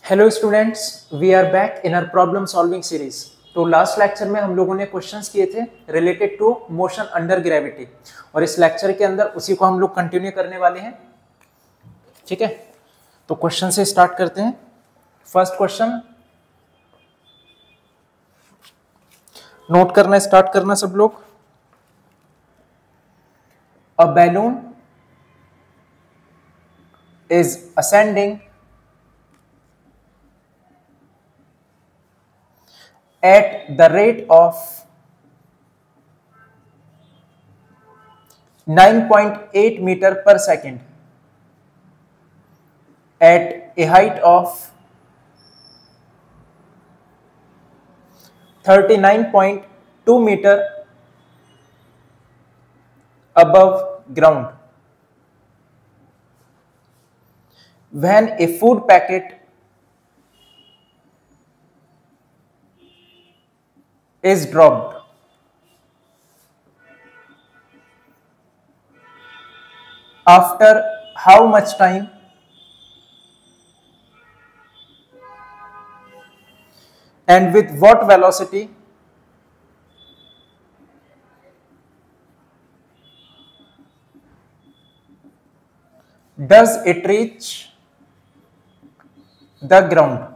Hello students, we are back in our problem solving series. तो last lecture में हम लोगों ने क्वेश्चंस किए थे related to motion under gravity, और इस लेक्चर के अंदर उसी को हम लोग कंटिन्यू करने वाले हैं। ठीक है, तो क्वेश्चन से स्टार्ट करते हैं। फर्स्ट क्वेश्चन नोट करना स्टार्ट करना सब लोग। A balloon is ascending at the rate of 9.8 meter per second at a height of 39.2 meter above ground. When a food packet is dropped, after how much time and with what velocity does it reach the ground?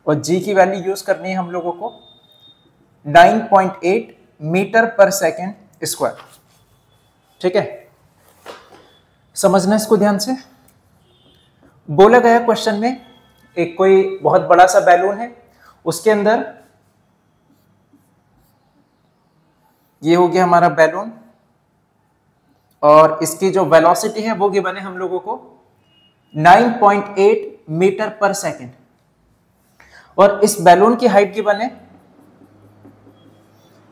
और जी की value use करनी है हम लोगों को 9.8 metre पर second square. ठीक है, समझना इसको ध्यान से। बोला गया क्वेश्चन में एक कोई बहुत बड़ा सा बैलून है, उसके अंदर ये हो गया हमारा बैलून, और इसकी जो वेलोसिटी है वो गिवन है हम लोगों को 9.8 मीटर पर सेकेंड, और इस बैलून की हाइट गिवन है,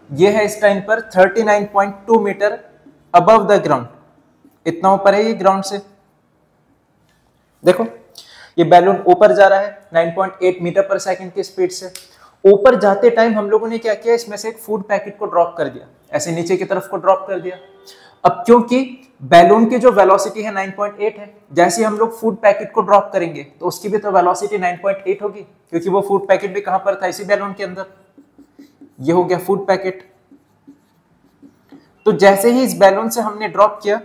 ये है इस टाइम पर 39.2 मीटर अबव द ग्राउंड। इतना ऊपर है ये ग्राउंड से। देखो ये बैलून ऊपर जा रहा है 9.8 मीटर पर सेकंड की स्पीड से। ऊपर जाते टाइम हम लोगों ने क्या किया, इसमें से एक फूड पैकेट को ड्रॉप कर दिया, ऐसे नीचे की तरफ को ड्रॉप कर दिया। अब क्योंकि बैलून की जो वेलोसिटी है 9.8 है, जैसे हम लोग फूड पैकेट को ड्रॉप करेंगे तो उसकी भी तो वेलोसिटी 9.8 होगी, क्योंकि वो फूड पैकेट भी कहां पर था, इसी बैलून के अंदर। ये हो गया फूड पैकेट। तो जैसे ही इस बैलून से हमने ड्रॉप किया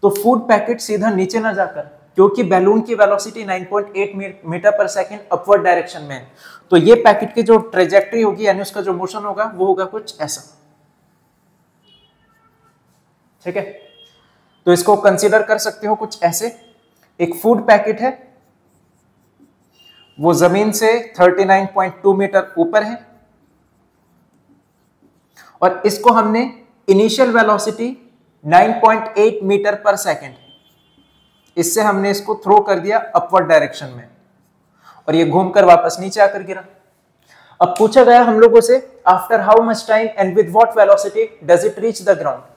तो फूड पैकेट सीधा नीचे ना जाकर, क्योंकि बैलून की वेलोसिटी 9.8 मीटर पर सेकंड अपवर्ड डायरेक्शन में है, तो ये पैकेट की जो ट्रेजेक्टरी होगी यानी उसका जो मोशन होगा वो होगा कुछ ऐसा। ठीक है, तो इसको कंसीडर कर सकते हो कुछ ऐसे। एक फूड पैकेट है, वो जमीन से 39.2 मीटर ऊपर है, और इसको हमने इनिशियल वेलोसिटी 9.8 मीटर पर सेकंड, इससे हमने इसको थ्रो कर दिया अपवर्ड डायरेक्शन में, और ये घूमकर वापस नीचे आकर गिरा। अब पूछा गया हम लोगों से after how much time and with what velocity does it reach the ground.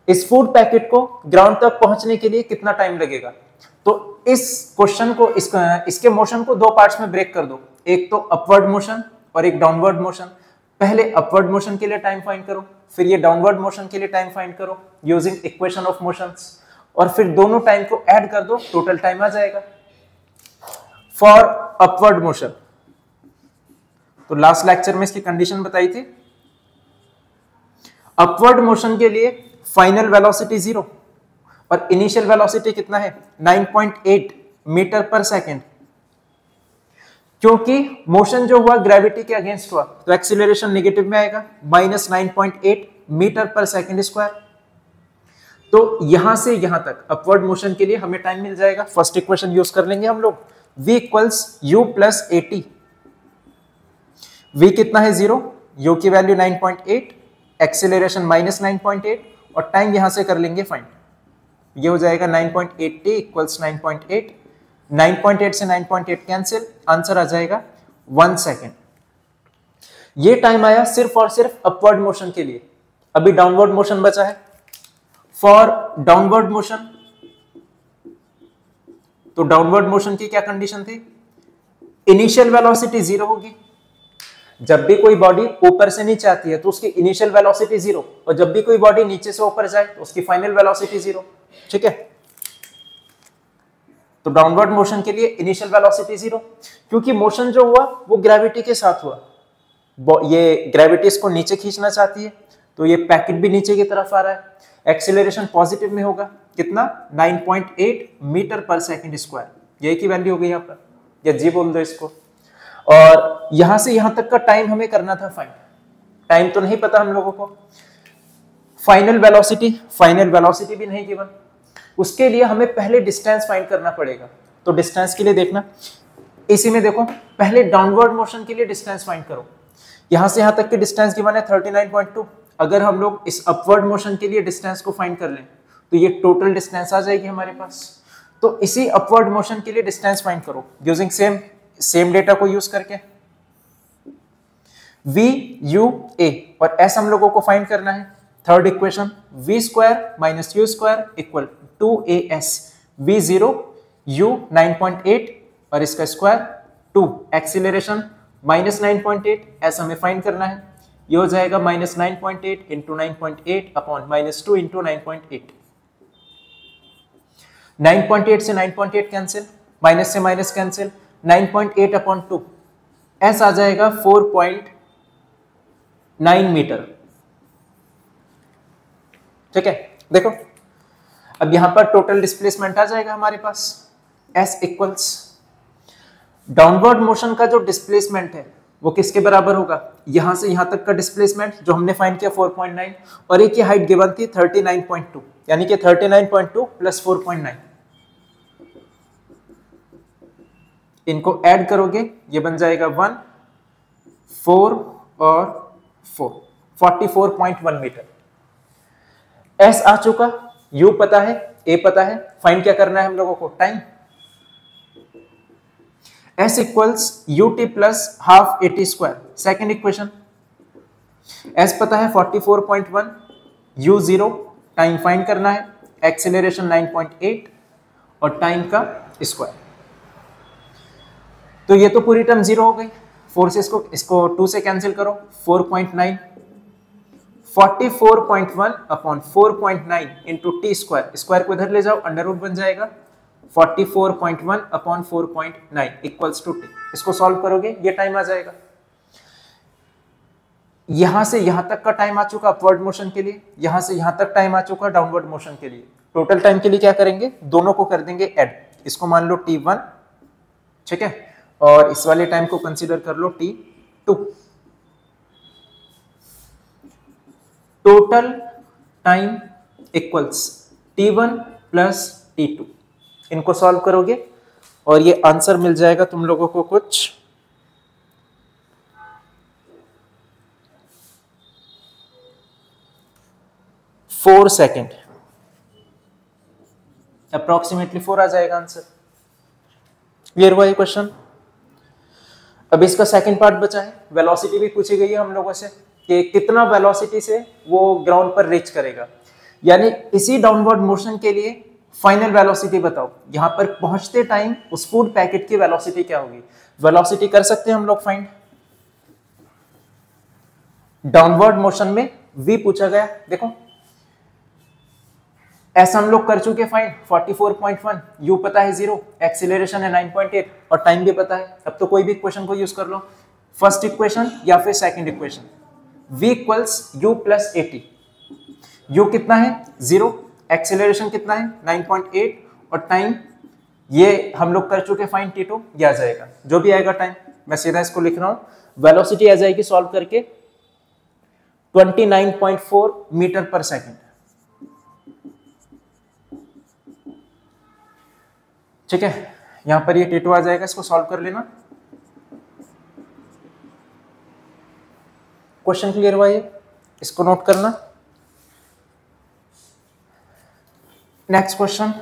इस फूड पैकेट को ग्राउंड तक पहुंचने के लिए कितना टाइम लगेगा। तो इस क्वेश्चन को इसके मोशन को दो पार्ट्स में ब्रेक कर दो, एक तो अपवर्ड मोशन और एक डाउनवर्ड मोशन। पहले अपवर्ड मोशन के लिए टाइम फाइंड करो, फिर ये डाउनवर्ड मोशन के लिए टाइम फाइंड करो यूजिंग इक्वेशन ऑफ मोशंस, और फिर दोनों टाइम को ऐड कर दो, टोटल टाइम आ जाएगा। फॉर अपवर्ड मोशन, तो लास्ट लेक्चर में इसकी कंडीशन बताई थी। अपवर्ड मोशन के लिए फाइनल वेलोसिटी 0 और इनिशियल वेलोसिटी कितना है 9.8 मीटर पर सेकेंड। क्योंकि मोशन जो हुआ ग्रेविटी के अगेंस्ट हुआ, तो एक्सीलरेशन नेगेटिव में आएगा, -9.8 मीटर पर सेकेंड स्क्वायर। तो यहां से यहां तक अपवर्ड मोशन के लिए हमें टाइम मिल जाएगा। फर्स्ट इक्वेशन यूज कर लेंगे हम लोग, v equals u plus at। v कितना है 0, u की वैल्यू 9.8, एक्सीलरेशन -9.8, और टाइम यहां से कर लेंगे फाइंड। ये हो जाएगा 9.8t इक्वल्स 9.8, 9.8 से 9.8 कैंसिल, आंसर आ जाएगा 1 सेकेंड। ये टाइम आया सिर्फ और सिर्फ अपवर्ड मोशन के लिए। अभी डाउनवर्ड मोशन बचा है। फॉर डाउनवर्ड मोशन, तो डाउनवर्ड मोशन की क्या कंडीशन थी, इनिशियल वेलोसिटी 0 होगी। जब भी कोई बॉडी ऊपर से नीचे आती है तो उसकी इनिशियल वेलोसिटी 0, और जब भी कोई बॉडी नीचे से ऊपर जाए तो उसकी फाइनल वेलोसिटी 0। ठीक है, तो डाउनवर्ड मोशन के लिए इनिशियल वेलोसिटी 0, क्योंकि मोशन जो हुआ वो ग्रेविटी के साथ हुआ, ये ग्रेविटी इसको नीचे खींचना चाहती है, तो ये पैकेट भी नीचे की तरफ आ रहा है। एक्सीलरेशन पॉजिटिव में होगा, कितना 9.8 मीटर पर सेकंड स्क्वायर, यही की वैल्यू हो गई यहाँ पर, या जी बोल दो इसको। और यहां से यहां तक का टाइम हमें करना था फाइंड, टाइम तो नहीं पता हम लोगों को। फाइनल वेलोसिटी भी नहीं गिवन, उसके लिए हमें पहले डिस्टेंस फाइंड करना पड़ेगा। तो डिस्टेंस के लिए देखना, इसी में देखो पहले डाउनवर्ड मोशन के लिए डिस्टेंस फाइंड करो। यहां से यहां तक की डिस्टेंस गिवन है 39.2, अगर हम लोग इस अपवर्ड मोशन के लिए डिस्टेंस को फाइंड कर लें तो ये टोटल डिस्टेंस आ जाएगी हमारे पास। तो इसी अपवर्ड मोशन के लिए डिस्टेंस फाइंड करो यूजिंग सेम डेटा को यूज करके। v u a और s हम लोगों को फाइंड करना है। Third equation v square minus u square equal 2as, v0 u 9.8 और इसका स्क्वायर 2, एक्सीलरेशन माइनस 9.8, s हमें फाइंड करना है, ये हो जाएगा minus 9.8 into 9.8 upon minus 2 into 9.8। 9.8 से 9.8 कैंसिल, माइनस से माइनस कैंसिल, 9.8 अपॉन 2, s आ जाएगा 4.9 मीटर। ठीक है, देखो अब यहां पर टोटल डिस्प्लेसमेंट आ जाएगा हमारे पास, s इक्वल्स डाउनवर्ड मोशन का जो डिस्प्लेसमेंट है वो किसके बराबर होगा, यहां से यहां तक का डिस्प्लेसमेंट जो हमने फाइंड किया 4.9, और एक की हाइट गिवन थी 39.2, यानी कि 39.2 प्लस 4.9, इनको ऐड करोगे ये बन जाएगा 1, 4 और 4, 44.1 मीटर। S आ चुका, U पता है, A पता है, फाइंड क्या करना है हम लोगों को, time. S equals ut plus half AT square, second equation. S पता है 44.1, U0 टाइम फाइंड करना है, एक्सेलरेशन 9.8 और टाइम का स्क्वायर। तो ये तो पूरी टर्म 0 हो गई, 4 से इसको 2 से कैंसिल करो, 4.9, 44.1 upon 4.9 into T square, square को इधर ले जाओ, अंडर रूट बन जाएगा 44.1 अपॉन 4.9 इक्वल्स टू टी। इसको सॉल्व करोगे ये टाइम आ जाएगा। यहां से यहां तक का टाइम आ चुका अपवर्ड मोशन के लिए, यहां से यहां तक टाइम आ चुका डाउनवर्ड मोशन के लिए। टोटल टाइम के लिए क्या करेंगे, दोनों को कर देंगे ऐड, इसको मान लो t1, ठीक है, और इस वाले टाइम को कंसीडर कर लो t2। Total time equals t1 plus t2, इनको सॉल्व करोगे और ये आंसर मिल जाएगा तुम लोगों को कुछ 4 सेकेंड, अप्रोक्सीमेटली 4 आ जाएगा आंसर। क्लियर हुआ ये क्वेश्चन। अब इसका सेकंड पार्ट बचा है, वेलोसिटी भी पूछी गई है हम लोगों से कि कितना वेलोसिटी से वो ग्राउंड पर रीच करेगा, यानी इसी डाउनवर्ड मोशन के लिए फाइनल वेलोसिटी बताओ, यहां पर पहुंचते टाइम उस फूड पैकेट की वेलोसिटी क्या होगी। वेलोसिटी कर सकते हैं हम लोग फाइंड, डाउनवर्ड मोशन में v पूछा गया, देखो ऐसा हम लोग कर चुके फाइंड 44.1, u पता है 0, एक्सीलरेशन है 9.8 और टाइम भी पता है। अब तो कोई भी इक्वेशन को यूज कर लो, फर्स्ट इक्वेशन या फिर second equation, v equals u plus AT, u कितना है 0, एक्सीलरेशन कितना है 9.8 और टाइम ये हम लोग कर चुके फाइंड t2, ये आ जाएगा, जो भी आएगा टाइम मैं सीधा इसको लिख रहा हूं, वेलोसिटी आ जाएगी सॉल्व करके 29.4 मीटर पर सेकेंड। ठीक है, यहां पर ये t2 आ जाएगा, इसको सॉल्व कर लेना। क्वेश्चन क्लियर हुआ ये, इसको नोट करना। नेक्स्ट क्वेश्चन,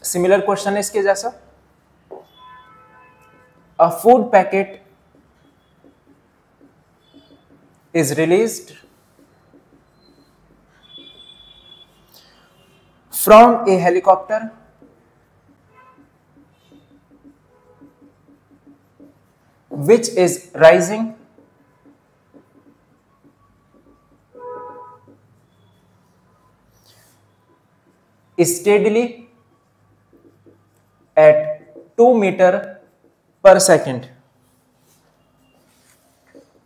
सिमिलर क्वेश्चन है इसके जैसा। अ food packet is released from A helicopter which is rising steadily at 2 meter per second.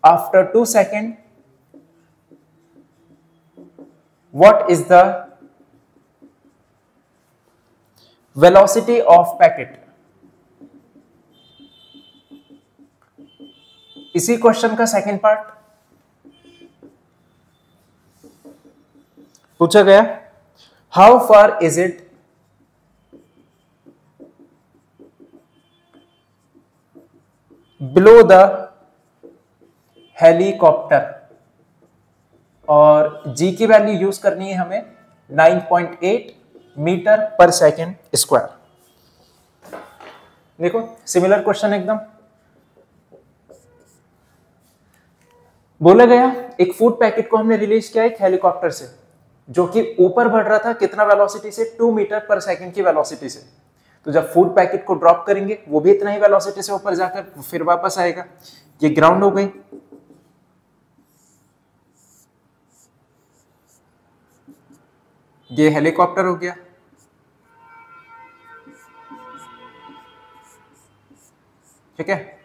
After 2 seconds, what is the velocity of packet? इसी क्वेश्चन का second part पूछा गया, how far is it below the helicopter, और जी की value use करनी है हमें 9.8 metre पर सेकेंड स्क्वायर। देखो सिमिलर क्वेश्चन एकदम बोला गया, एक फूड पैकेट को हमने रिलीज किया एक हेलीकॉप्टर से जो कि ऊपर बढ़ रहा था, कितना वेलोसिटी से, 2 मीटर पर सेकंड की वेलोसिटी से। तो जब फूड पैकेट को ड्रॉप करेंगे वो भी इतना ही वेलोसिटी से ऊपर जाकर फिर वापस आएगा। ये ग्राउंड हो गई, ये हेलीकॉप्टर हो गया, ठीक है,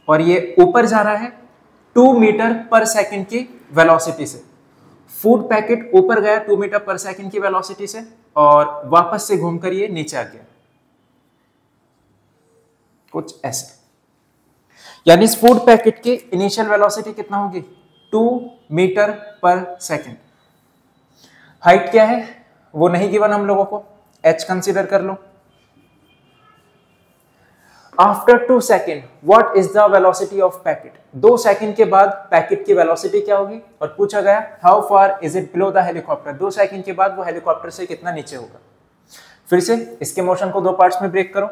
और ये ऊपर जा रहा है 2 मीटर पर सेकंड की वेलोसिटी से। फूड पैकेट ऊपर गया 2 मीटर पर सेकंड की वेलोसिटी से और वापस से घूमकर ये नीचे आ गया, कुछ ऐसे। यानी इस फूड पैकेट की इनिशियल वेलोसिटी कितना होगी, 2 मीटर पर सेकंड। हाइट क्या है वो नहीं गिवन हम लोगों को, h कंसीडर कर लो। After 2 second what is the velocity of packet, 2 second के बाद पैकेट की वेलोसिटी क्या होगी, और पूछा गया how far is it below the helicopter, 2 second के बाद वो हेलीकॉप्टर से कितना नीचे होगा। फिर से इसके मोशन को 2 पार्ट्स में ब्रेक करो।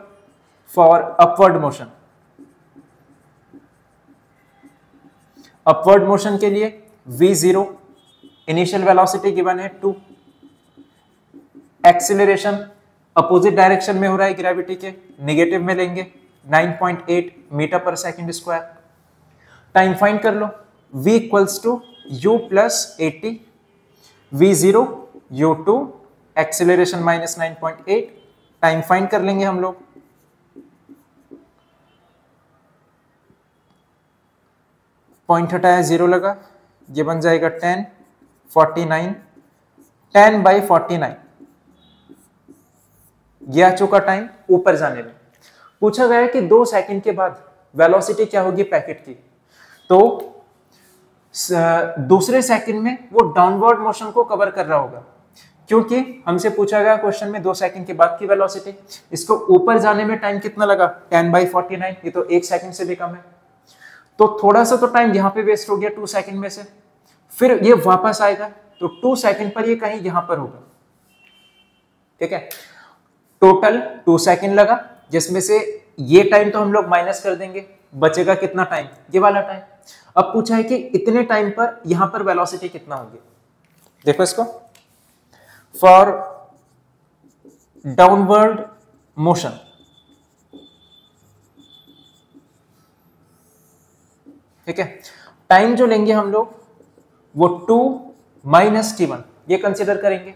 For upward motion, upward motion के लिए v0 इनिशियल वेलोसिटी गिवन है 2, एक्सीलरेशन अपोजिट डायरेक्शन में हो रहा है ग्रेविटी के, नेगेटिव में लेंगे 9.8 मीटर पर सेकंड स्क्वायर। टाइम फाइंड कर लो, v equals to u plus 80, v0 u2, acceleration minus 9.8, time find कर लेंगे हम लोग। पॉइंट हटाया 0 लगा, ये बन जाएगा 10, 49, 10/49। ये आ चुका टाइम ऊपर जाने में। पूछा गया है कि 2 सेकंड के बाद वेलोसिटी क्या होगी पैकेट की, तो दूसरे सेकंड में वो डाउनवर्ड मोशन को कवर कर रहा होगा, क्योंकि हमसे पूछा गया क्वेश्चन में 2 सेकंड के बाद की वेलोसिटी। इसको ऊपर जाने में टाइम कितना लगा, 10/49, ये तो 1 सेकंड से भी कम है। तो थोड़ा सा तो टाइम यहाँ पे वेस्ट हो गया 2 सेकंड में से, फिर ये वापस आएगा तो 2 सेकंड पर ये कहीं यहां पर होगा, ठीक है। टोटल 2 सेकंड लगा, जिसमें से ये टाइम तो हम लोग माइनस कर देंगे, बचेगा कितना टाइम, ये वाला टाइम। अब पूछा है कि इतने टाइम पर यहां पर वेलोसिटी कितना होगी। देखो इसको, फॉर डाउनवर्ड मोशन, ठीक है, टाइम जो लेंगे हम लोग वो 2 - t1 ये कंसीडर करेंगे,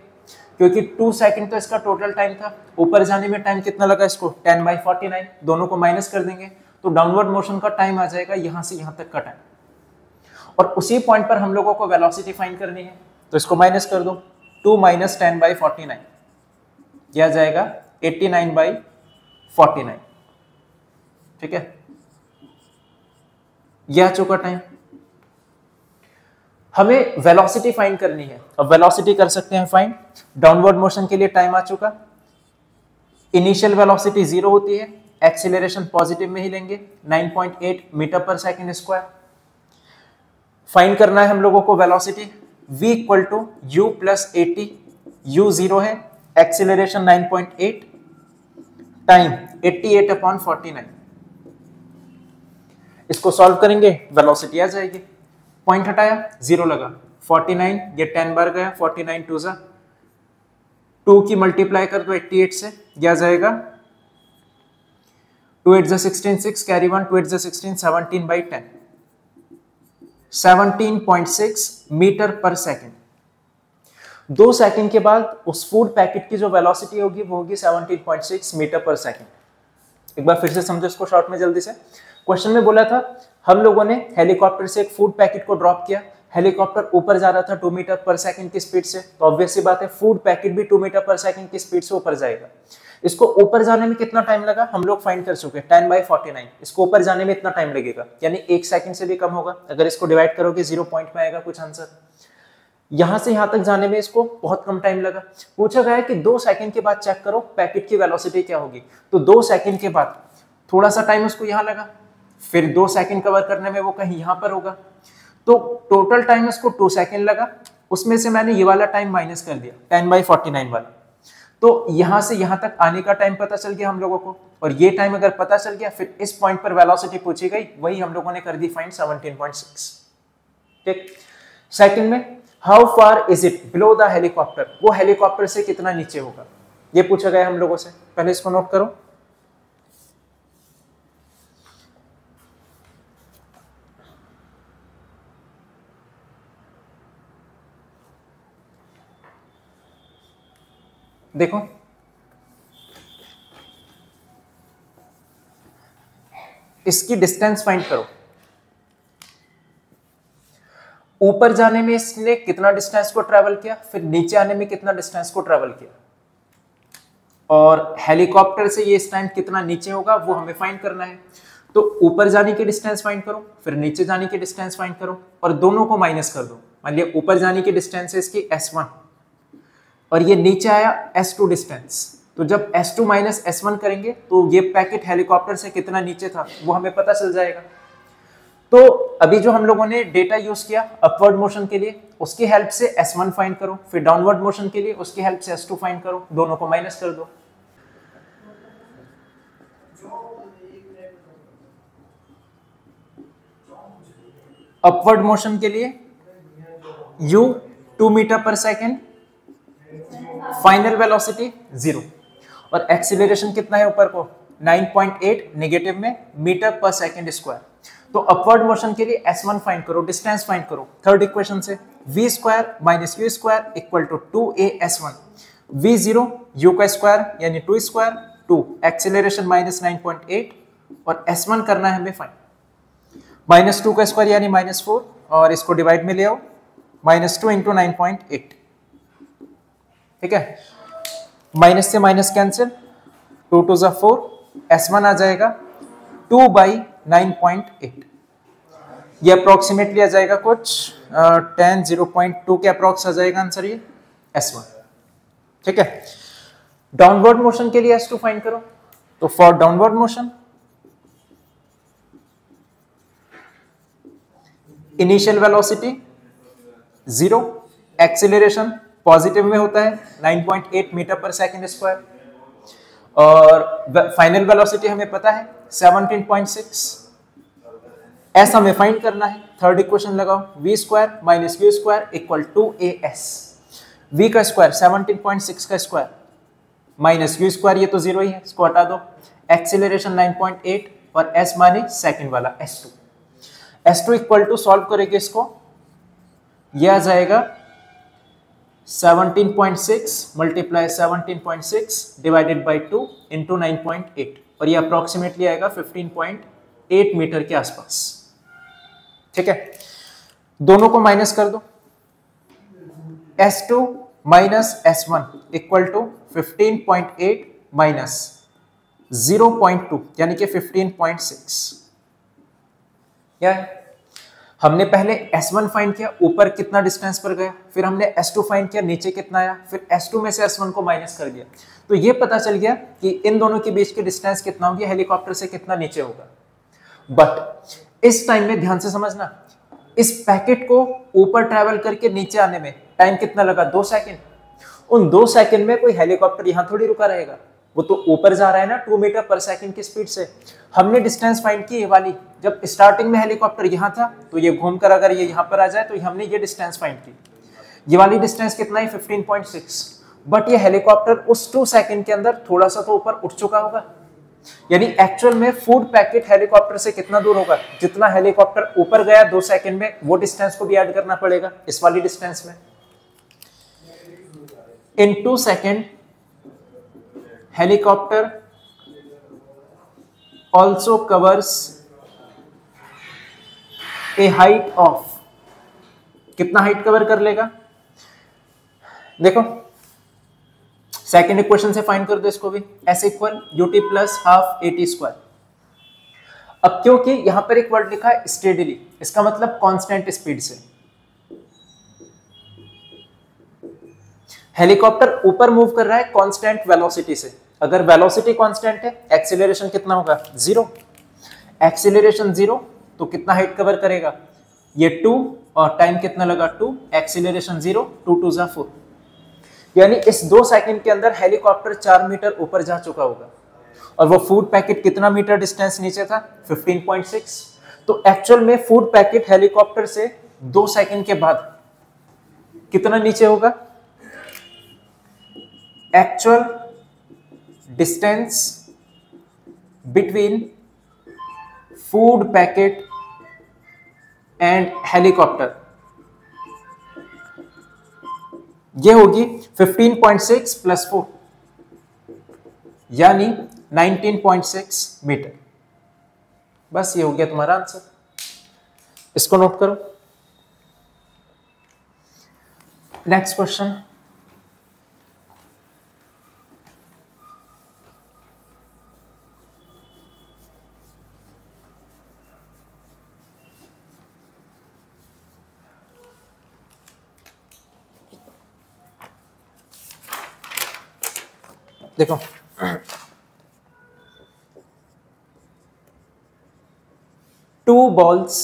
क्योंकि 2 सेकंड तो इसका टोटल टाइम था। ऊपर जाने में टाइम कितना लगा इसको, 10/49, दोनों को माइनस कर देंगे तो डाउनवर्ड मोशन का टाइम आ जाएगा यहां से यहां तक का टाइम। और उसी पॉइंट पर हम लोगों को वेलोसिटी फाइंड करनी है, तो इसको माइनस कर दो, 2 - 10/49, यह आ जाएगा 89/49, ठीक है। यह आ चुका टाइम। हमें वेलोसिटी फाइंड करनी है, अब वेलोसिटी कर सकते हैं फाइंड। डाउनवर्ड मोशन के लिए टाइम आ चुका, इनिशियल वेलोसिटी 0 होती है, एक्सीलरेशन पॉजिटिव में ही लेंगे, 9.8 मीटर पर सेकंड स्क्वायर। फाइंड करना है हम लोगों को velocity, v equal to u plus 80, u 0 है, एक्सीलरेशन 9.8, टाइम 88/49। इसको सॉल्व करेंगे वेलोसिटी आ जाएगी। पॉइंट हटाया 0 लगा, 49, ये 10 बार गया, 49 2 जा 2 की मल्टीप्लाई कर दो 88 से, क्या जाएगा 2 8 16 6 कैरी 1 2 8 16 17 by 10 17.6 मीटर पर सेकेंड। 2 सेकंड के बाद उस फूड पैकेट की जो वेलोसिटी होगी वो होगी 17.6 मीटर पर सेकंड। एक बार फिर से समझो इसको शॉर्ट में जल्दी से। क्वेश्चन में बोला था हम लोगों ने हेलीकॉप्टर से एक फूड पैकेट को ड्रॉप किया, हेलीकॉप्टर ऊपर जा रहा था 2 मीटर पर सेकंड की स्पीड से, तो ऑब्वियस सी बात है फूड पैकेट भी 2 मीटर पर सेकंड की स्पीड से ऊपर जाएगा। इसको ऊपर जाने में कितना टाइम लगा हम लोग फाइंड कर चुके, 10/49। इसको ऊपर जाने में इतना टाइम लगेगा, यानी 1 सेकंड से भी कम होगा। अगर इसको डिवाइड करोगे 0 पॉइंट में आएगा कुछ आंसर। यहां से यहां तक जाने में इसको बहुत कम टाइम लगा। पूछा गया है कि 2 सेकंड के बाद चेक करो पैकेट की वेलोसिटी क्या होगी, तो 2 सेकंड के बाद थोड़ा सा टाइम उसको यहां लगा, फिर 2 सेकंड कवर करने में वो कहीं यहां पर होगा, तो टोटल टाइम उसको 2 सेकंड लगा। उसमें से मैंने ये वाला टाइम माइनस कर दिया 10/49 वाला, तो यहां से यहां तक आने का टाइम पता चल गया हम लोगों को, और ये टाइम अगर पता चल गया फिर इस पॉइंट पर वेलोसिटी पूछी गई, वही हम लोगों ने कर दी फाइंड 17.6। ठीक, सेकंड में how far is it below the helicopter, वो हेलीकॉप्टर से कितना नीचे होगा, ये पूछा गया हम लोगों से। पहले इसको नोट करो। देखो इसकी डिस्टेंस फाइंड करो। ऊपर जाने में इसने कितना डिस्टेंस को ट्रेवल किया, फिर नीचे आने में कितना डिस्टेंस को ट्रेवल किया, और हेलीकॉप्टर से ये इस टाइम कितना नीचे होगा वो हमें फाइंड करना है। तो ऊपर जाने की डिस्टेंस फाइंड करो, फिर नीचे जाने की डिस्टेंस फाइंड करो, और दोनों को माइनस कर दो। मान लिया ऊपर जाने की डिस्टेंस है इसकी S1 और ये नीचे आया S2 डिस्टेंस, तो जब S2 माइनस S1 करेंगे तो ये पैकेट हेलीकॉप्टर से कितना नीचे था वो हमें पता चल जाएगा। तो अभी जो हम लोगों ने डेटा यूज किया अपवर्ड मोशन के लिए, उसकी हेल्प से S1 फाइंड करो, फिर डाउनवर्ड मोशन के लिए उसकी हेल्प से S2 फाइंड करो, दोनों को माइनस कर दो। अपवर्ड मोशन के लिए U 2 मीटर पर सेकेंड, फाइनल वेलोसिटी 0, और एक्सीलरेशन कितना है ऊपर को 9.8 नेगेटिव में मीटर पर सेकेंड स्क्वायर। तो अपवर्ड मोशन के लिए S1 फाइंड करो, डिस्टेंस फाइंड करो थर्ड इक्वेशन से, v² - u² equal to 2a/s1, v0 u का स्क्वायर यानी 2 स्क्वायर 2, एक्सीलरेशन -9.8, और S1 करना है हमें फाइंड। -2 का स्क्वायर यानी -4, और इसको डिवाइड में ले आओ, -2 × 9.8। ठीक है, माइनस से माइनस कैंसिल, 2 2 = 4, S1 आ जाएगा 2/9.8। ये अप्रोक्सीमेटली आ जाएगा कुछ 10 0.2 के अप्रोक्स आ जाएगा आंसर ये S1। ठीक है, डाउनवर्ड मोशन के लिए S2 फाइंड करो। तो for downward motion initial velocity 0, acceleration positive में होता है 9.8 मीटर पर सेकेंड स्क्वायर, और फाइनल वेलोसिटी हमें पता है 17.6। एस हमें फाइंड करना है, थर्ड इक्वेशन लगाओ, v² - u² equal to as। v का स्क्वायर 17.6 का स्क्वायर माइनस u², ये तो 0 ही है, इसको हटा दो। एक्सीलरेशन 9.8 और s माने सेकंड वाला S2 इक्वल टू, सॉल्व करेंगे इसको, ये आ जाएगा 17.6 मल्टीप्लाई 17.6 डिवाइडेड बाई 2 इंटू 9.8, और ये अप्रोक्सीमेटली आएगा 15.8 मीटर के आसपास। ठीक है, दोनों को माइनस कर दो, S2 minus S1 equal to 15.8 minus 0.2 यानी कि 15.6। क्या है, हमने पहले S1 फाइंड किया, ऊपर कितना डिस्टेंस पर गया, फिर हमने S2 फाइंड किया, नीचे कितना आया, फिर S2 में से S1 को माइनस कर दिया, तो ये पता चल गया कि इन दोनों के बीच की डिस्टेंस कितना होगी, हेलीकॉप्टर से कितना नीचे होगा। बट इस टाइम में ध्यान से समझना, इस पैकेट को ऊपर ट्रैवल करके नीचे आने में टाइम कितना लगा, 2 सेकंड। उन 2 सेकंड में कोई हेलीकॉप्टर यहां थोड़ी रुका रहेगा, वो तो ऊपर जा रहा है ना 2 मीटर पर सेकंड की स्पीड से। हमने डिस्टेंस फाइंड की ये वाली, जब स्टार्टिंग में हेलीकॉप्टर यहां था तो ये घूमकर अगर ये यहां पर आ जाए तो हमने ये डिस्टेंस फाइंड की, ये वाली डिस्टेंस कितना है 15.6। बट ये हेलीकॉप्टर उस 2 सेकंड के अंदर थोड़ा सा तो ऊपर उठ चुका होगा, यानी एक्चुअल में फूड पैकेट हेलीकॉप्टर से कितना दूर होगा, जितना हेलीकॉप्टर ऊपर गया 2 सेकंड में, वो डिस्टेंस को भी ऐड करना पड़ेगा इस वाली डिस्टेंस में। इन 2 second helicopter also covers A height of, कितना हाइट कवर कर लेगा, देखो सेकेंड इक्वेशन से फाइंड कर दो इसको भी, S equal UT plus half a t square. अब क्योंकि यहां पर एक वर्ड लिखा है स्टेडिली, इसका मतलब कांस्टेंट स्पीड से। हेलीकॉप्टर ऊपर मूव कर रहा है कांस्टेंट वेलोसिटी से, अगर वेलोसिटी कांस्टेंट है एक्सीलरेशन कितना होगा, 0। एक्सीलरेशन 0 तो कितना हाइट कवर करेगा, ये 2 और टाइम कितना लगा 2, एक्सीलरेशन 0, 2 2 जा 4, यानी इस 2 सेकंड के अंदर हेलीकॉप्टर 4 मीटर ऊपर जा चुका होगा। और वो फूड पैकेट कितना मीटर डिस्टेंस नीचे था, 15.6। तो एक्चुअल में फूड पैकेट हेलीकॉप्टर से 2 सेकंड के बाद कितना नीचे होगा, actual distance between food packet and helicopter ये होगी 15.6 प्लस 4 यानी 19.6 मीटर। बस ये हो गया तुम्हारा आंसर, इसको नोट करो। नेक्स्ट क्वेश्चन, देखो two balls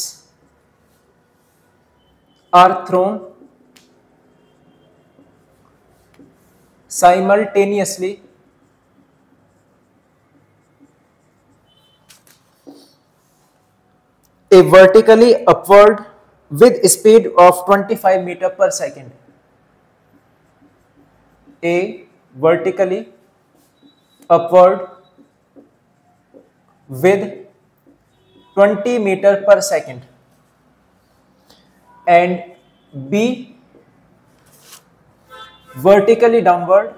are thrown simultaneously a vertically upward with speed of 25 meter per second. A vertically upward with 20 meter per second and B vertically downward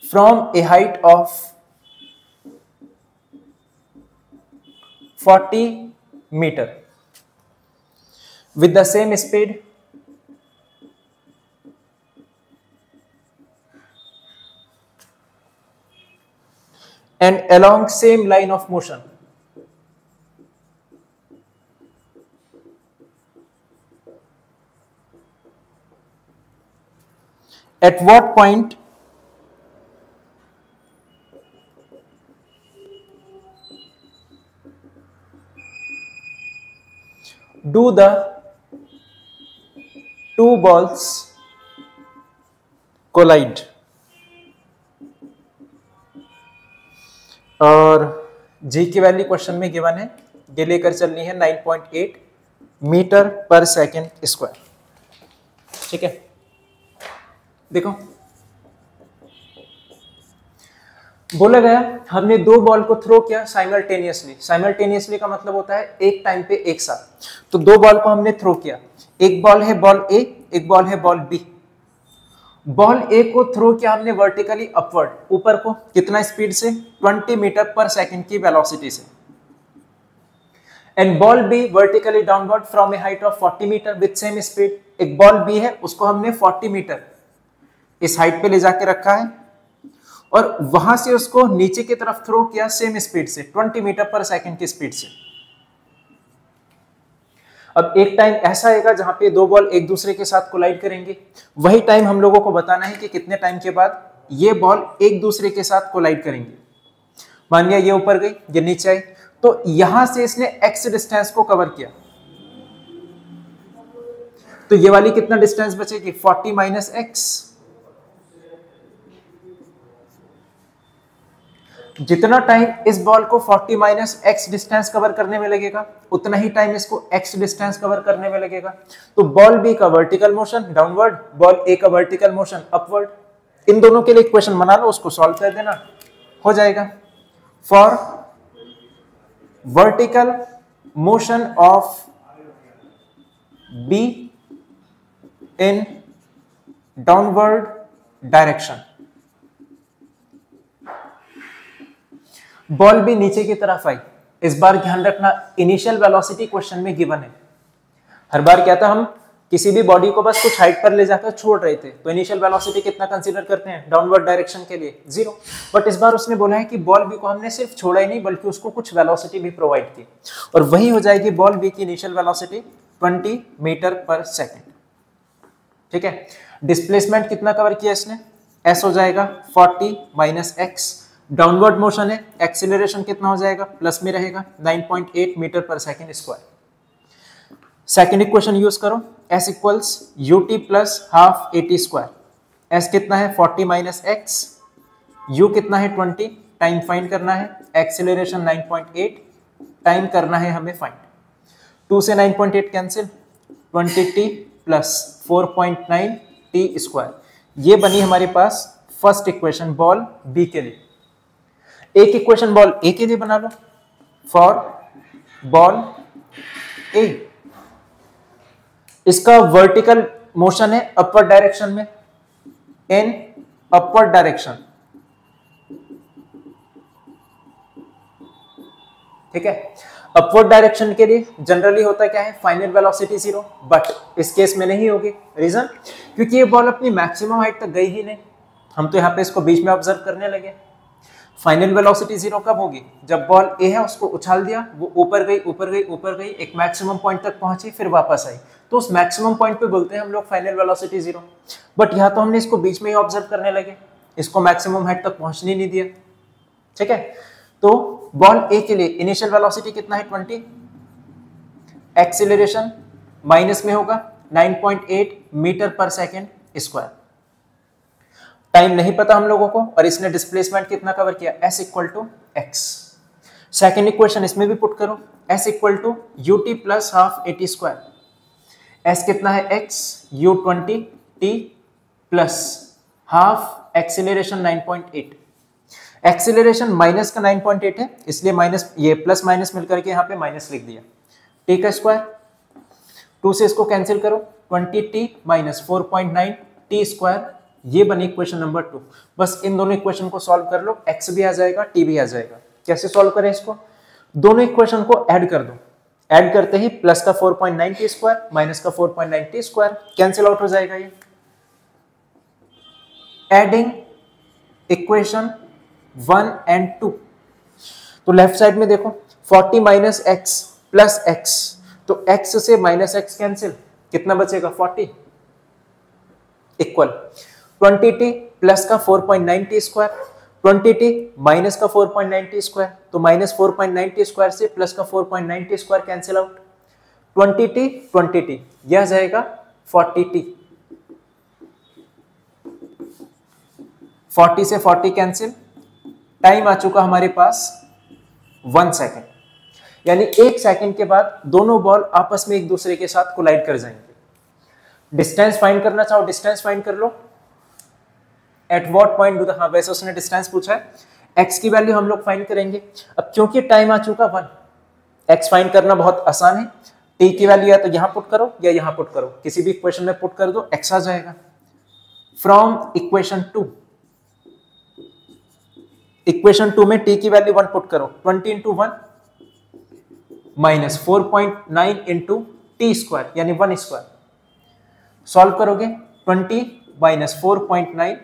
from a height of 40 meter with the same speed and along same line of motion. At what point do the two balls collide? और जी की value question में given है, ये लेकर चलनी है 9.8 metre पर second square. ठीक है, देखो बोला गया हमने 2 बॉल को थ्रो किया साइमल्टेनियसली। साइमल्टेनियसली का मतलब होता है एक टाइम पे एक साथ। तो 2 बॉल को हमने थ्रो किया, एक बॉल है बॉल ए, एक बॉल है बॉल बी। बॉल ए को थ्रो किया हमने वर्टिकली अपवर्ड, ऊपर को कितना स्पीड से, 20 मीटर पर सेकंड की वेलोसिटी से। And ball B vertically downward from a height of 40 metre with same speed. एक बॉल बी है, उसको हमने 40 मीटर इस हाइट पे ले जाके रखा है और वहां से उसको नीचे की तरफ थ्रो किया सेम स्पीड से, 20 मीटर पर सेकंड की स्पीड से। अब एक टाइम ऐसा आएगा जहां पे 2 बॉल एक दूसरे के साथ कोलाइड करेंगे। वही टाइम हम लोगों को बताना है कि कितने टाइम के बाद ये बॉल एक दूसरे के साथ कोलाइड करेंगे। मान लिया ये ऊपर गई, ये नीचे आई, तो यहां से इसने एक्स डिस्टेंस को कवर किया, तो ये वाली कितना डिस्टेंस बचेगी, 40 माइनस एक्स। जितना टाइम इस बॉल को 40 माइनस एक्स डिस्टेंस कवर करने में लगेगा उतना ही टाइम इसको एक्स डिस्टेंस कवर करने में लगेगा। तो बॉल बी का वर्टिकल मोशन डाउनवर्ड, बॉल ए का वर्टिकल मोशन अपवर्ड, इन दोनों के लिए इक्वेशन बना लो, उसको सॉल्व कर देना, हो जाएगा। For vertical motion of be in downward direction, ball भी नीचे की तरफ आई। इस बार ध्यान रखना इनिशियल वेलोसिटी क्वेश्चन में गिवन है। हर बार क्या था, हम किसी भी बॉडी को बस कुछ हाइट पर ले जाकर छोड़ रहे थे तो इनिशियल वेलोसिटी कितना कंसीडर करते हैं डाउनवर्ड डायरेक्शन के लिए 0। बट इस बार उसने बोला है कि बॉल बी को हमने सिर्फ छोड़ा ही नहीं बल्कि उसको कुछ वेलोसिटी भी प्रोवाइड की, और वही हो जाएगी बॉल बी की इनिशियल वेलोसिटी 20 मीटर पर सेकेंड। ठीक है, डिस्प्लेसमेंट कितना कवर किया इसने, एस हो जाएगा 40 माइनस एक्स, डाउनवर्ड मोशन है, एक्सीलरेशन कितना हो जाएगा प्लस में रहेगा 9.8 मीटर पर second square. Second equation use करो, s equals ut plus half a t square. s कितना है 40 माइनस एक्स, u कितना है 20, टाइम फाइंड करना है, एक्सीलरेशन 9.8, टाइम करना है हमें फाइंड। 2 से 9.8 cancel, 20t plus 4.9 t square. ये बनी हमारे पास फर्स्ट इक्वेशन बॉल बी के लिए। एक इक्वेशन बॉल ए के लिए बना लो, फॉर बॉल ए इसका वर्टिकल मोशन है अपवर्ड डायरेक्शन में, इन अपवर्ड डायरेक्शन। ठीक है, अपवर्ड डायरेक्शन के लिए जनरली होता क्या है, फाइनल वेलोसिटी 0, बट इस केस में नहीं होगी। रीजन, क्योंकि ये बॉल अपनी मैक्सिमम हाइट तक गई ही नहीं, हम तो यहाँ पे इसको बीच में ऑब्जर्व करने लगे। फाइनल वेलोसिटी 0 कब होगी, जब बॉल ए है उसको उछाल दिया, वो ऊपर गई ऊपर गई ऊपर गई, एक मैक्सिमम पॉइंट तक पहुंची, फिर वापस आई, तो उस मैक्सिमम पॉइंट पे बोलते हैं हम लोग फाइनल वेलोसिटी 0। बट यहाँ तो हमने इसको बीच में ही ऑब्जर्व करने लगे, इसको मैक्सिमम हाइट तक पहुंचने नहीं दिया। ठीक है, तो बॉल ए के लिए इनिशियल वेलोसिटी कितना है 20, एक्सीलरेशन माइनस में होगा 9.8 मीटर पर सेकेंड स्क्वायर। टाइम नहीं पता हम लोगों को, और इसने डिस्प्लेसमेंट कितना कवर किया, s equal to x. Second equation इसमें भी पुट करो, s equal to ut plus half a t square. s कितना है x, u 20 t plus half acceleration 9.8। Acceleration minus का 9.8 है, इसलिए माइनस ये प्लस माइनस मिलकर के यहाँ पे माइनस लिख दिया, t का स्क्वायर। 2 से इसको कैंसिल करो, 20t माइनस 4.9 t स्क्वायर। ये बनी इक्वेशन नंबर 2। बस इन दोनों इक्वेशन को सॉल्व कर लो, x भी आ जाएगा t भी आ जाएगा। कैसे सॉल्व करें इसको, दोनों इक्वेशन को ऐड कर दो, ऐड करते ही प्लस का 4.9 t स्क्वायर माइनस का 4.9 t स्क्वायर कैंसिल आउट हो जाएगा। ये एडिंग इक्वेशन 1 एंड 2, तो लेफ्ट साइड में देखो 40 माइनस एक्स प्लस एक्स, तो x से माइनस एक्स कैंसिल, कितना बचेगा 40 इक्वल 20t प्लस का 4.9 t स्क्वायर, 20t माइनस का 4.9 t स्क्वायर, तो माइनस 4.9 t स्क्वायर से प्लस का 4.9 t square cancel out, 20t यह जाएगा 40t, 40 से 40 कैंसिल, टाइम आ चुका हमारे पास 1 सेकेंड, यानी 1 सेकेंड के बाद दोनों बॉल आपस में एक दूसरे के साथ कोलाइड कर जाएंगे। डिस्टेंस फाइंड करना चाहो डिस्टेंस फाइंड कर लो, at what point do the, हाँ वैसे उसने डिस्टेंस पूछा है, x की वैल्यू हम लोग फाइंड करेंगे। अब क्योंकि टाइम आ चुका 1, x फाइंड करना बहुत आसान है, t की वैल्यू या तो यहां पुट करो या यहां पुट करो, किसी भी इक्वेशन में पुट कर दो, x आ जाएगा। फ्रॉम इक्वेशन 2 में t की वैल्यू 1 पुट करो, 20 into 1 minus 4.9 into T square यानी 1 स्क्वायर, सॉल्व करोगे 20 माइनस 4.9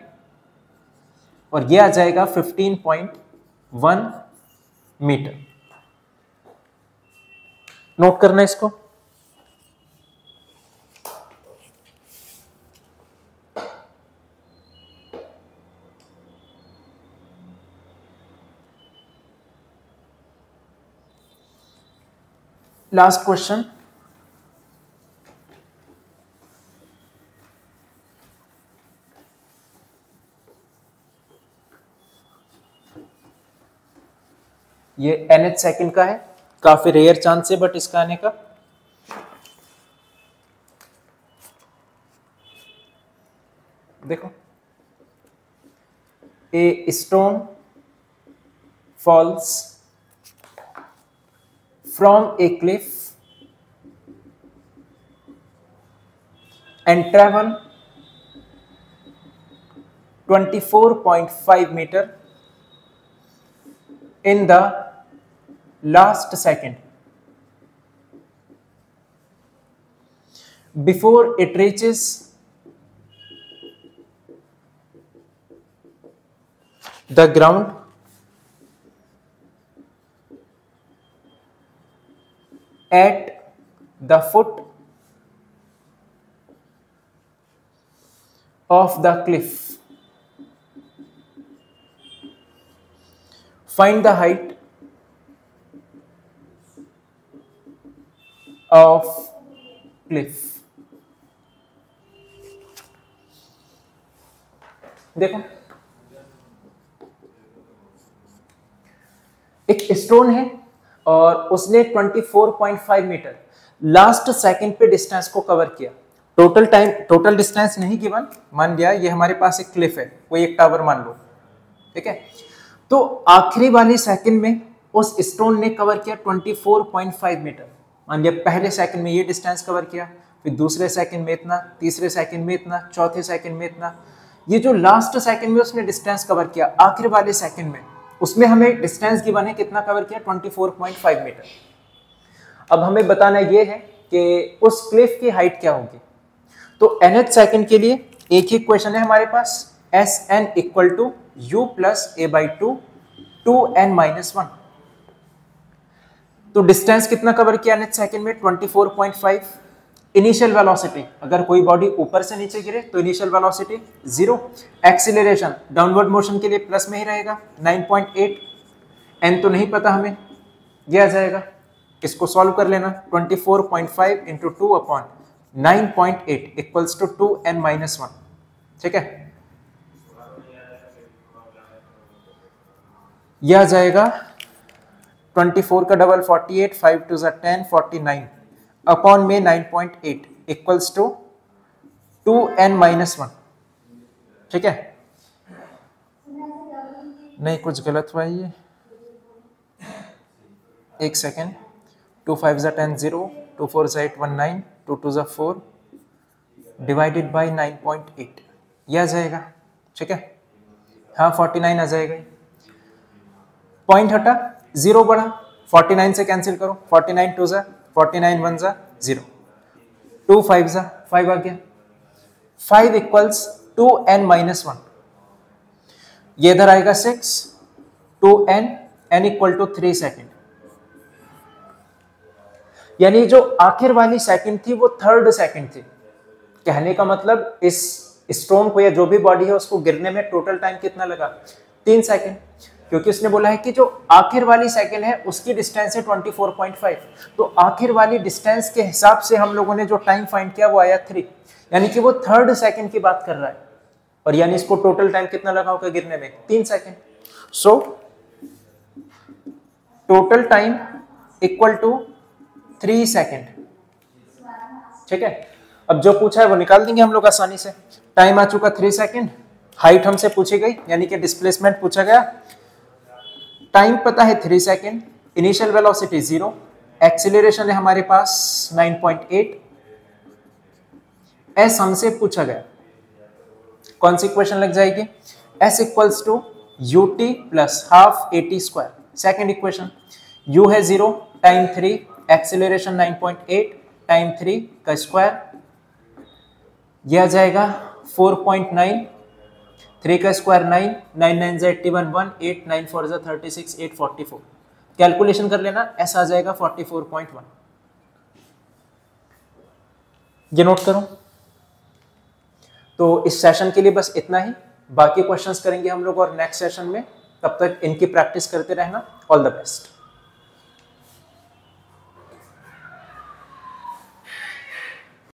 और ये आ जाएगा 15.1 मीटर। नोट करना इसको। लास्ट क्वेश्चन, ये nth सेकंड का है, काफी रेयर चांस है बट इसका आने का। देखो, a stone falls from A Cliff and travel 24.5 meter in the last second before it reaches the ground at the foot of the cliff. Find the height of cliff. देखो, एक stone है और उसने 24.5 metre last second पे distance को cover किया। Total time, total distance नहीं given, मान लिया ये हमारे पास एक क्लिफ है, कोई एक टावर मान लो, ठीक है। तो आखिरी वाली सेकंड में उस स्टोन ने कवर किया 24.5 मीटर। मान लिया पहले सेकंड में ये डिस्टेंस कवर किया, फिर दूसरे सेकंड में इतना, तीसरे सेकंड में इतना, चौथे सेकंड में इतना। ये जो लास्ट सेकंड में उसने डिस्टेंस कवर किया आखिरी वाले सेकंड में, उसमें हमें डिस्टेंस गिवन है, कितना कवर किया, 24.5 मीटर। अब हमें बताना ये है कि उस क्लिफ की हाइट क्या होगी। तो nth सेकंड के लिए एक ही क्वेश्चन है हमारे पास, Sn equal to u plus a by 2 2n minus 1। तो डिस्टेंस कितना कवर किया nth सेकंड में, 24.5। इनिशियल वेलोसिटी, अगर कोई बॉडी ऊपर से नीचे गिरे तो initial velocity 0। Acceleration downward motion के लिए प्लस में ही रहेगा 9.8। n तो नहीं पता हमें, ये आ जाएगा, इसको सॉल्व कर लेना, 24.5 into 2 upon 9.8 equals to 2n minus 1, ठीक है। यह आ जाएगा 24 का डबल 48, 5 टू 10, 49 अपॉन में 9.8 इक्वल्स टू 2n माइनस 1, ठीक है। नहीं, कुछ गलत हुआ ये, एक सेकेंड। 2 5 10 0, 2 4 8 1 9, 2 2 4 डिवाइडेड बाई 9.8, यह आ जाएगा, ठीक है। हाँ 49 आ जाएगा। पॉइंट हटा, 0 बढ़ा, 49 से कैंसिल करो, 49 2 जा, 49 1 जा 0, 2 5 जा 5 आ गया, 5 इक्वल्स 2n माइनस 1। ये इधर आएगा 6, 2n, n equal to 3 second. यानी जो आखिर वाली सेकंड थी वो थर्ड सेकंड थी। कहने का मतलब इस स्टोन को या जो भी बॉडी है उसको गिरने में टोटल टाइम कितना लगा, 3 सेकंड, क्योंकि उसने बोला है कि जो आखिर वाली सेकंड है उसकी डिस्टेंस है 24.5। तो आखिर वाली डिस्टेंस के हिसाब से हम लोगों ने जो टाइम फाइंड किया वो आया 3, यानी कि वो थर्ड सेकंड की बात कर रहा है, और यानी इसको टोटल टाइम कितना लगा होगा गिरने में, 3 second. So total time equal to 3 second, ठीक है। अब जो पूछा है वो निकाल देंगे हम लोग आसानी से। टाइम आ चुका 3 सेकंड, हाइट हमसे पूछी गई यानी कि डिस्प्लेसमेंट पूछा गया, टाइम पता है 3 सेकंड, इनिशियल वेलोसिटी 0, एक्सीलरेशन है हमारे पास 9.8, एस हमसे पूछा गया, कौन सी इक्वेशन लग जाएगी, S equals to ut plus half at square. Second equation, u है 0, टाइम 3, एक्सीलरेशन 9.8, टाइम 3 का स्क्वायर, यह आ जाएगा 4.9, 3 का स्क्वायर 9, 9 9 जा 81, 1 8 9 4 जा 36, 8 44। कैलकुलेशन कर लेना, ऐसा आ जाएगा 44.1। ये नोट करो। तो इस सेशन के लिए बस इतना ही, बाकी क्वेश्चंस करेंगे हम लोग और नेक्स्ट सेशन में। तब तक इनकी प्रैक्टिस करते रहना। All the best.